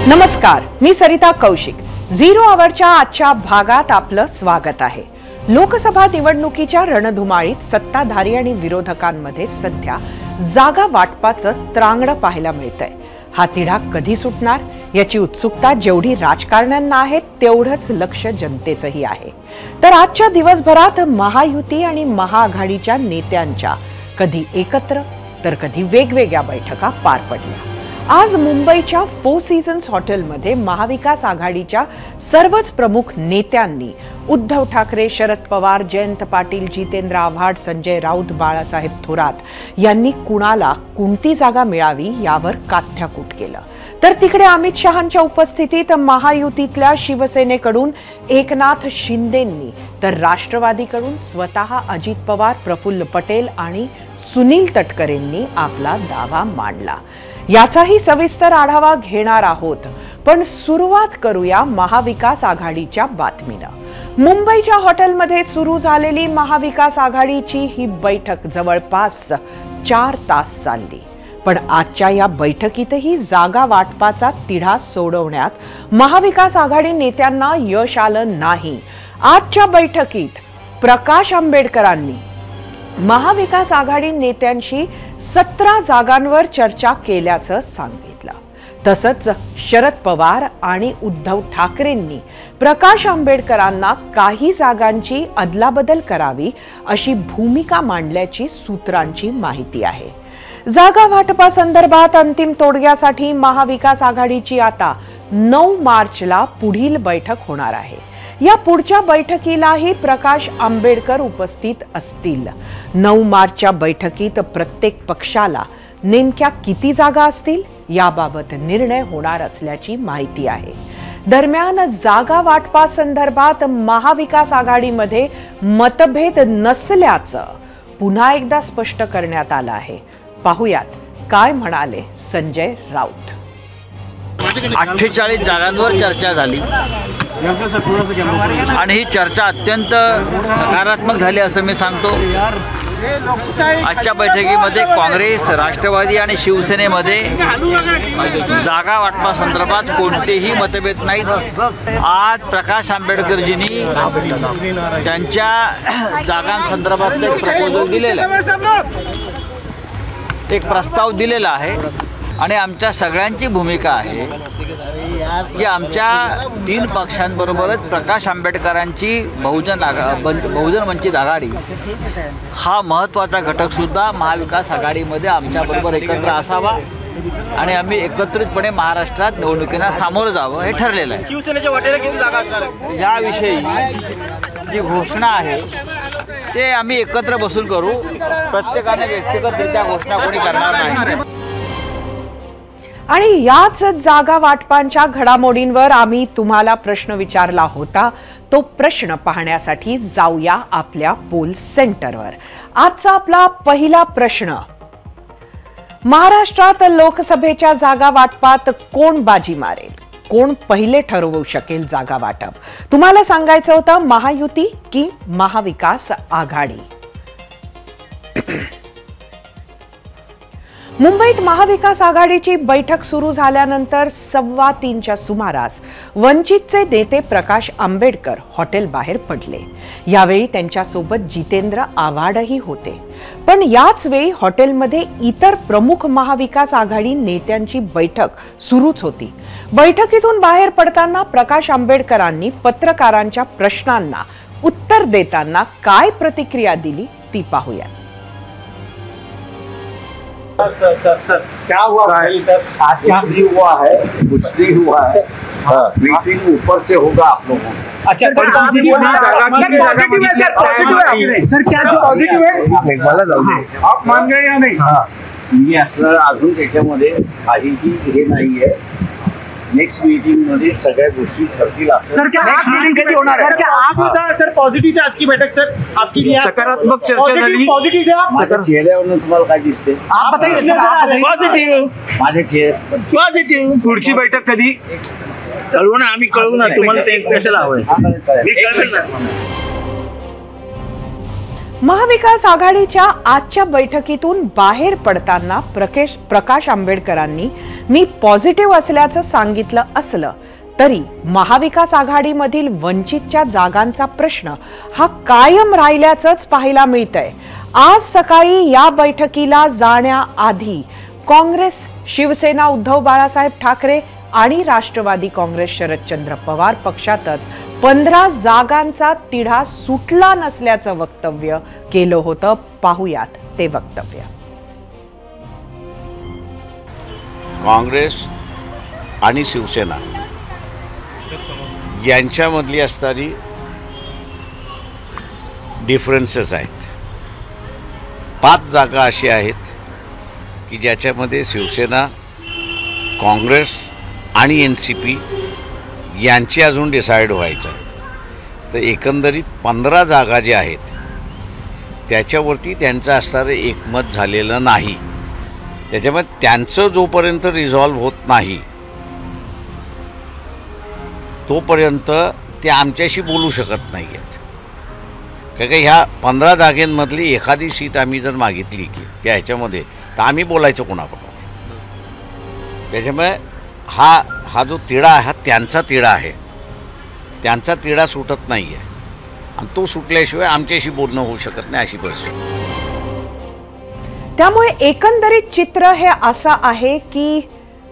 नमस्कार, मी सरिता कौशिक। झिरो आवरच्या आजच्या भागात आपलं स्वागत आहे। लोकसभा निवडणुकीच्या रणधुमाळीत सत्ताधारी आणि विरोधकांमध्ये सध्या जागा वाटपाचं त्रांगडं पाहायला मिळतंय। हा तिढा कधी सुटणार याची उत्सुकता जेवढी राजकारण्यांना आहे तेवढंच लक्ष जनतेचंही आहे। तर आजच्या दिवसभरात महायुती आणि महाआघाडीच्या नेत्यांच्या कधी एकत्र तर कधी वेगवेगळ्या बैठका पार पडल्या। आज मुंबईच्या फोर सीझन्स हॉटेलमध्ये महाविकास आघाडीच्या सर्वच प्रमुख नेत्यांनी उद्धव ठाकरे, शरद पवार, जयंत पाटील, जितेंद्र आव्हाड, संजय राऊत, बाळासाहेब थोरात यांनी कुणाला कोणती जागा मिळावी यावर काथ्याकूट केलं। तर तिकडे अमित शहांच्या उपस्थितीत महायुतीतल्या शिवसेनेकडून एकनाथ शिंदेंनी तर राष्ट्रवादीकडून स्वतः अजित पवार, प्रफुल्ल पटेल आणि सुनील तटकरेंनी आपला दावा मांडला। याचाही सविस्तर आढावा घेणार आहोत, पण सुरुवात करूया महाविकास आघाडीच्या बातमीनं। मुंबईच्या हॉटेलमध्ये सुरू झालेली महाविकास आघाडीची ही बैठक जवळपास 4 तास चालली, पण आजच्या या बैठकीतही जागा वाटपाचा तिढा सोडवण्यात महाविकास आघाडी नेत्यांना यश आलं नाही। आजच्या बैठकीत प्रकाश आंबेडकरांनी महाविकास आघाडी नेत्यांशी 17 जागांवर चर्चा केल्याचं सांगितलं। तसंच शरद पवार आणि उद्धव ठाकरेंनी प्रकाश आंबेडकरांना काही जागांची अदलाबदल करावी अशी भूमिका मांडल्याची सूत्रांची माहिती आहे। जागा वाटपासंदर्भात अंतिम तोडग्यासाठी महाविकास आघाडीची आता 9 मार्चला पुढील बैठक होणार आहे। या पुढच्या बैठकीलाही प्रकाश आंबेडकर उपस्थित असतील। 9 मार्चच्या बैठकीत प्रत्येक पक्षाला नेमक्या किती जागा असतील याबाबत निर्णय होणार असल्याची माहिती आहे। दरम्यान जागा वाटपासंदर्भात महाविकास आघाडीमध्ये मतभेद नसल्याचं पुन्हा एकदा स्पष्ट करण्यात आलं आहे। पाहुयात काय म्हणाले संजय राऊत। 48 जागांवर चर्चा झाली आणि ही चर्चा अत्यंत सकारात्मक झाली असं मी सांगतो। आजच्या बैठकीमध्ये काँग्रेस, राष्ट्रवादी आणि शिवसेनेमध्ये जागा वाटपासंदर्भात कोणतेही मतभेद नाहीत। आज प्रकाश आंबेडकरजींनी त्यांच्या जागांसंदर्भातलं एक प्रपोजल दिलेलं आहे, एक प्रस्ताव दिलेला आहे आणि आमच्या सगळ्यांची भूमिका आहे की आमच्या 3 पक्षांबरोबरच प्रकाश आंबेडकरांची बहुजन वंचित आघाडी हा महत्त्वाचा घटकसुद्धा महाविकास आघाडीमध्ये आमच्याबरोबर एकत्र असावा आणि आम्ही एकत्रितपणे महाराष्ट्रात निवडणुकींना सामोरं जावं हे ठरलेलं आहे। शिवसेनेच्या वाटेला किती जागा असणार आहे याविषयी जी घोषणा आहे ते आम्ही एकत्र बसून करू। प्रत्येकाने व्यक्तिगतरित्या घोषणा कोणी करणार नाही। आणि याच जागा वाटपांच्या घडामोडींवर आम्ही तुम्हाला प्रश्न विचारला होता। तो प्रश्न पाहण्यासाठी जाऊया आपल्या पोल सेंटरवर। आजचा आपला पहिला प्रश्न, महाराष्ट्रात लोकसभेच्या जागा वाटपात कोण बाजी मारेल, कोण पहिले ठरवू शकेल जागा वाटप? तुम्हाला सांगायचं होतं महायुती की महाविकास आघाडी? मुंबईत महाविकास आघाडीची बैठक सुरू झाल्यानंतर 2:15च्या सुमारास वंचितचे नेते प्रकाश आंबेडकर हॉटेल बाहेर पडले। यावेळी त्यांच्यासोबत जितेंद्र आव्हाडही होते, पण याच वेळी हॉटेलमध्ये इतर प्रमुख महाविकास आघाडी नेत्यांची बैठक सुरूच होती। बैठकीतून बाहेर पडताना प्रकाश आंबेडकरांनी पत्रकारांच्या प्रश्नांना उत्तर देताना काय प्रतिक्रिया दिली ती पाहूया। सर क्या हुआ भाई? सर आज कुछ नहीं हुआ है, कुछ नहीं हुआ है। मीटिंग ऊपर से होगा आप लोगों को। अच्छा, पॉजिटिव है सर, क्या पॉजिटिव है मला जाऊ दे, आप मान गए या नहीं? मी असं अजून त्याच्यामध्ये काहीही हे नाहीये। नेक्स्ट मीटिंग मध्ये सगळ्या गोष्टी ठरतील असं। सर क्या नेक्स्ट मीटिंग कधी होणार है? क्या आप होता सर पॉजिटिव थे आज की बैठक? सर आपकी सकारात्मक चर्चा झाली। पॉजिटिव थे आप? माझ्या चेहऱ्यावरून तुम्हाला काय दिसते? आप बताइए। पॉझिटिव्ह माझ्या चेहऱ्यावर पॉझिटिव्ह। पुढची बैठक कधी कळवू ना, आम्ही कळवू ना तुम्हाला, ते कशाला हवंय? महाविकास आघाडीच्या आजच्या बैठकीतून बाहेर पडताना प्रकाश आंबेडकरांनी मी पॉझिटिव्ह असल्याचं सांगितलं असलं तरी महाविकास आघाडीमधील वंचितच्या जागांचा प्रश्न हा कायम राहिल्याचंच पाहायला मिळतंय। आज सकाळी या बैठकीला जाण्याआधी काँग्रेस, शिवसेना उद्धव बाळासाहेब ठाकरे आणि राष्ट्रवादी काँग्रेस शरदचंद्र पवार पक्षातच 15 जागांचा तिढा सुटला नसल्याचं वक्तव्य केलं होतं। पाहुयात ते वक्तव्य। काँग्रेस आणि शिवसेना यांच्यामधली असणारी डिफरन्सेस आहेत। 5 जागा अशी आहेत की ज्याच्यामध्ये शिवसेना, काँग्रेस आणि NCP यांची अजून डिसाईड व्हायचं आहे। तर एकंदरीत 15 जागा ज्या आहेत त्याच्यावरती त्यांचं असणारं एकमत झालेलं नाही। त्याच्यामुळे त्यांचं जोपर्यंत रिझॉल्व्ह होत नाही तोपर्यंत ते आमच्याशी बोलू शकत नाही आहेत। कारण की ह्या 15 जागेंमधली एखादी सीट आम्ही जर मागितली की त्या ह्याच्यामध्ये तर आम्ही बोलायचं कोणाबरोबर? त्याच्यामुळे हा जो तिढा आहे हा त्यांचा तिढा आहे, त्यांचा तिढा सुटत नाही आहे आणि तो सुटल्याशिवाय आमच्याशी बोलणं होऊ शकत नाही अशी परिस्थिती। त्यामुळे एकंदरीत चित्र हे असं आहे की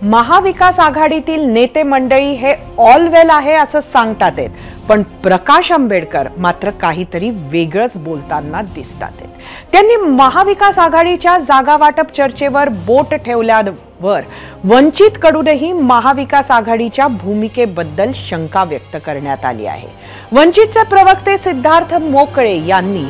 महाविकास आघाडीतील नेते मंडळी हे ऑल वेल आहे असं सांगतात आहेत, पण प्रकाश आंबेडकर मात्र काहीतरी वेगळंच बोलताना दिसतात आहेत। त्यांनी महाविकास आघाडीच्या जागा वाटप चर्चेवर बोट ठेवल्यावर वंचित कडूनही महाविकास आघाडीच्या भूमिकेबद्दल शंका व्यक्त करण्यात आली आहे। वंचितचे प्रवक्ते सिद्धार्थ मोकळे यांनी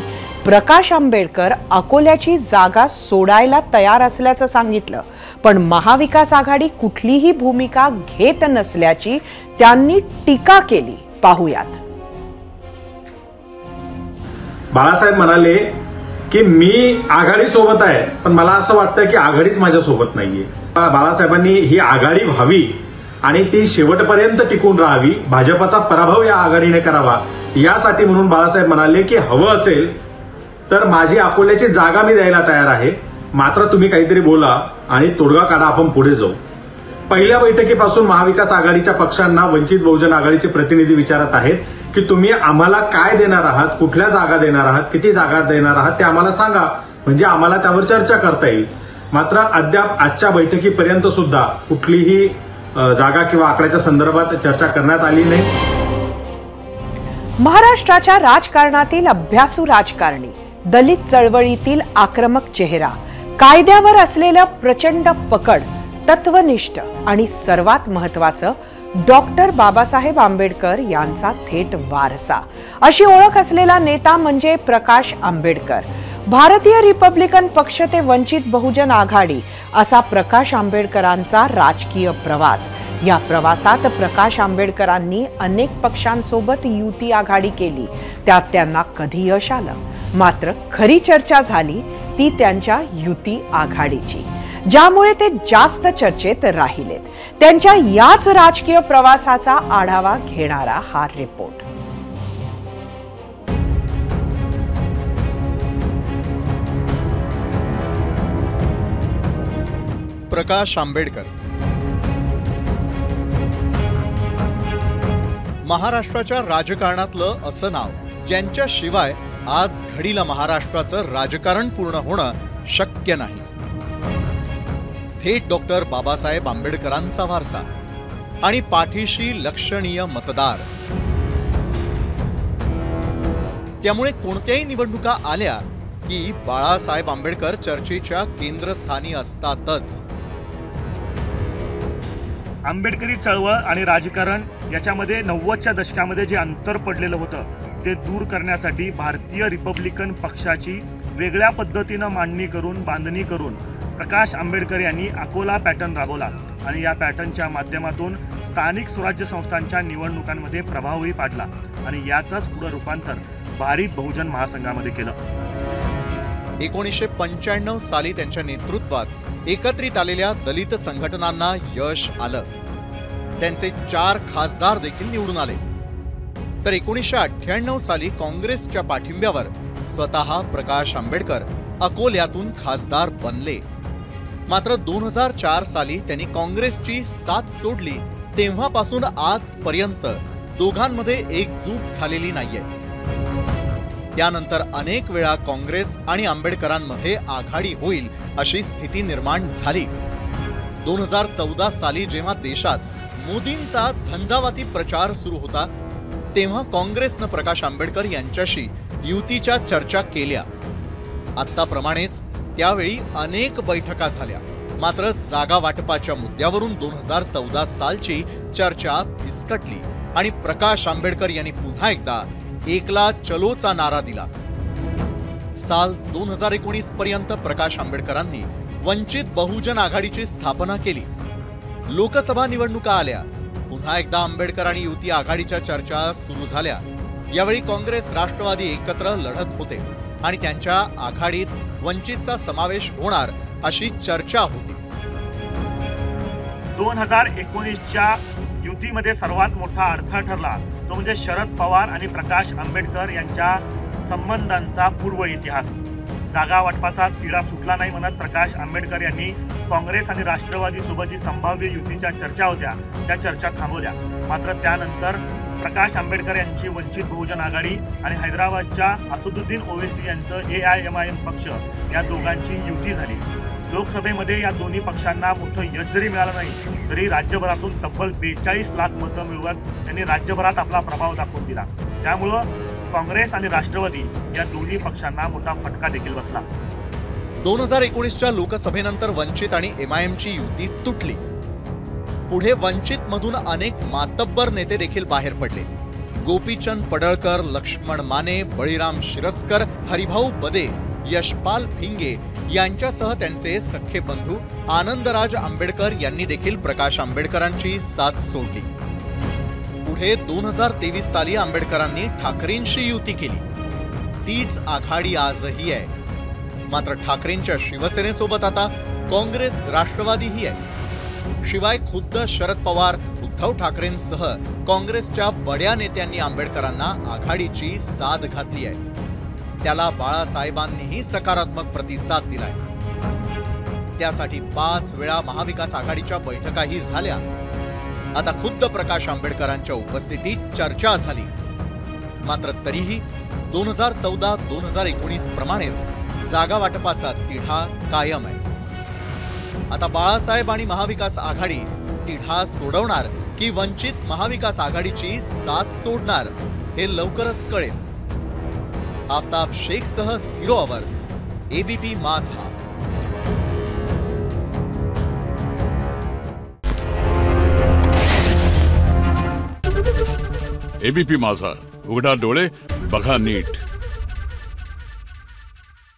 प्रकाश आंबेडकर अकोल्याची जागा सोडायला तयार असल्याचं सांगितलं, पण महाविकास आघाडी कुठलीही भूमिका घेत नसल्याची त्यांनी टीका केली। पाहुयात। बाळासाहेब म्हणाले की मी आघाडी सोबत आहे, पण मला असं वाटतं की आघाडीच माझ्या सोबत नाहीये। बाळासाहेबांनी ही आघाडी व्हावी आणि ती शेवटपर्यंत टिकून राहावी, भाजपचा पराभव या आघाडीने करावा यासाठी म्हणून बाळासाहेब म्हणाले की हवं असेल तर माझी अकोल्याची जागा मी द्यायला तयार आहे, मात्र तुम्ही काहीतरी बोला आणि तोडगा काढा, आपण पुढे जाऊ। पहिल्या बैठकीपासून महाविकास आघाडीच्या पक्षांना वंचित बहुजन आघाडीचे प्रतिनिधी विचारत आहेत की तुम्ही आम्हाला काय देणार आहात, कुठल्या जागा देणार आहात, किती जागा देणार आहात ते आम्हाला सांगा, म्हणजे आम्हाला त्यावर चर्चा करता येईल। मात्र अद्याप आजच्या बैठकीपर्यंत सुद्धा कुठलीही जागा किंवा आकड्याच्या संदर्भात चर्चा करण्यात आली नाही। महाराष्ट्राच्या राजकारणातील अभ्यासू राजकारणी, दलित चळवळीतील आक्रमक चेहरा, कायद्यावर असलेलं प्रचंड पकड, तत्वनिष्ठ आणि सर्वात महत्त्वाचं डॉक्टर बाबासाहेब आंबेडकर यांचा थेट वारसा अशी ओळख असलेला नेता म्हणजे प्रकाश आंबेडकर। भारतीय रिपब्लिकन पक्ष ते वंचित बहुजन आघाडी असा प्रकाश आंबेडकरांचा राजकीय प्रवास। या प्रवासात प्रकाश आंबेडकरांनी अनेक पक्षांसोबत युती आघाडी केली, त्यात त्यांना कधी यश आलं, मात्र खरी चर्चा झाली ती त्यांच्या युती आघाडीची, ज्यामुळे ते जास्त चर्चेत राहिलेत। त्यांच्या याच राजकीय प्रवासाचा आढावा घेणारा हा रिपोर्ट। प्रकाश आंबेडकर महाराष्ट्राच्या राजकारणातलं असं नाव ज्यांच्याशिवाय आज घडीला महाराष्ट्राचं राजकारण पूर्ण होणं शक्य नाही। थेट डॉक्टर बाबासाहेब आंबेडकरांचा वारसा आणि पाठीशी लक्षणीय मतदार। त्यामुळे कोणत्याही निवडणुका आल्या की बाळासाहेब आंबेडकर चर्चेच्या केंद्रस्थानी असतातच। आंबेडकरी चळवळ आणि राजकारण याच्यामध्ये 90च्या दशकामध्ये जे अंतर पडलेलं होतं ते दूर करण्यासाठी भारतीय रिपब्लिकन पक्षाची वेगळ्या पद्धतीनं मांडणी करून, बांधणी करून प्रकाश आंबेडकर यांनी अकोला पॅटर्न राबवला आणि या पॅटर्नच्या माध्यमातून स्थानिक स्वराज्य संस्थांच्या निवडणुकांमध्ये प्रभावही पाडला आणि याचंच पुढे रूपांतर भारित बहुजन महासंघामध्ये केलं। 1995 साली त्यांच्या नेतृत्वात एकत्रित आलेल्या दलित संघटनांना यश आलं। त्यांचे 4 खासदार देखील निवडून आले। तर 1998 साली काँग्रेसच्या पाठिंब्यावर स्वतः प्रकाश आंबेडकर अकोल्यातून खासदार बनले. मात्र 2004 साली त्यांनी काँग्रेसची साथ सोडली. तेव्हापासून आजपर्यंत दोघांमध्ये एकजूट झालेली नाहीये. त्यानंतर अनेक वेळा काँग्रेस आणि आंबेडकरांमध्ये आघाडी होईल अशी स्थिती निर्माण झाली. 2014 साली जेव्हा देशात मोदींचा झंझावाती प्रचार सुरू होता तेव्हा काँग्रेसनं प्रकाश आंबेडकर यांच्याशी युतीच्या चर्चा केल्या. आत्ताप्रमाणेच त्यावेळी अनेक बैठका झाल्या. मात्र जागा वाटपाच्या मुद्द्यावरून 2014 सालची चर्चा फिसकटली आणि प्रकाश आंबेडकर यांनी पुन्हा एकदा एकला चलोचा नारा दिला. साल 2019 पर्यंत प्रकाश आंबेडकरांनी वंचित बहुजन आघाडीची स्थापना केली. लोकसभा निवडणुका आल्या. पुन्हा एकदा आंबेडकर आणि युती आघाडीच्या चर्चा सुरू झाल्या. यावेळी काँग्रेस राष्ट्रवादी एकत्र लढत होते आणि त्यांच्या आघाडीत वंचितचा समावेश होणार अशी चर्चा होती. 2019च्या युतीमध्ये सर्वात मोठा अडथळा ठरला तो म्हणजे शरद पवार आणि प्रकाश आंबेडकर यांच्या संबंधांचा पूर्व इतिहास. जागा वाटपाचा तिढा सुटला नाही म्हणत प्रकाश आंबेडकर यांनी काँग्रेस आणि राष्ट्रवादी सोबतची संभाव्य युतीच्या चर्चा होत्या त्या चर्चा थांबवल्या. मात्र त्यानंतर प्रकाश आंबेडकर यांची वंचित बहुजन आघाडी आणि हैदराबादच्या असदुद्दीन ओवेसी यांचं AIMIM पक्ष या दोघांची युती झाली. लोकसभेमध्ये या दोन्ही पक्षांना मोठं यश जरी मिळालं नाही तरी राज्यभरातून तब्बल 42 लाख मतं मिळवत त्यांनी राज्यभरात आपला प्रभाव दाखवून दिला. त्यामुळं काँग्रेस आणि राष्ट्रवादी या दोन्ही पक्षांना मोठा फटका देखील बसला. 2019च्या लोकसभेनंतर वंचित आणि MIMची युती तुटली. पुढे वंचित मधून अनेक मातब्बर नेते देखील बाहेर पडले. गोपीचंद पडळकर, लक्ष्मण माने, बळीराम शिरस्कर, हरिभाऊ बदे, यशपाल भिंगे यांच्यासह त्यांचे सख्खे बंधू आनंदराज आंबेडकर यांनी देखील प्रकाश आंबेडकरांची साथ सोडली. पुढे 2023 साली आंबेडकरांनी ठाकरेंशी युती केली. तीच आघाडी आजही आहे. मात्र ठाकरेंच्या शिवसेनेसोबत आता काँग्रेस राष्ट्रवादीही आहे. शिवाय खुद्द शरद पवार, उद्धव ठाकरेंसह काँग्रेसच्या बड्या नेत्यांनी आंबेडकरांना आघाडीची साथ घातली आहे. त्याला बाळासाहेबांनीही सकारात्मक प्रतिसाद दिलाय. त्यासाठी 5 वेळा महाविकास आघाडीच्या बैठकाही झाल्या. आता खुद्द प्रकाश आंबेडकरांच्या उपस्थितीत चर्चा झाली. मात्र तरीही 2014-2019 प्रमाणेच जागा वाटपाचा तिढा कायम आहे. आता बाळासाहेब आणि महाविकास आघाडी तिढा सोडवणार की वंचित महाविकास आघाडीची साथ सोडणार हे लवकरच कळेल. आफ्ताब शेखसह 0 आवर ABP माझा. ABP माझा, उघडा डोळे बघा नीट.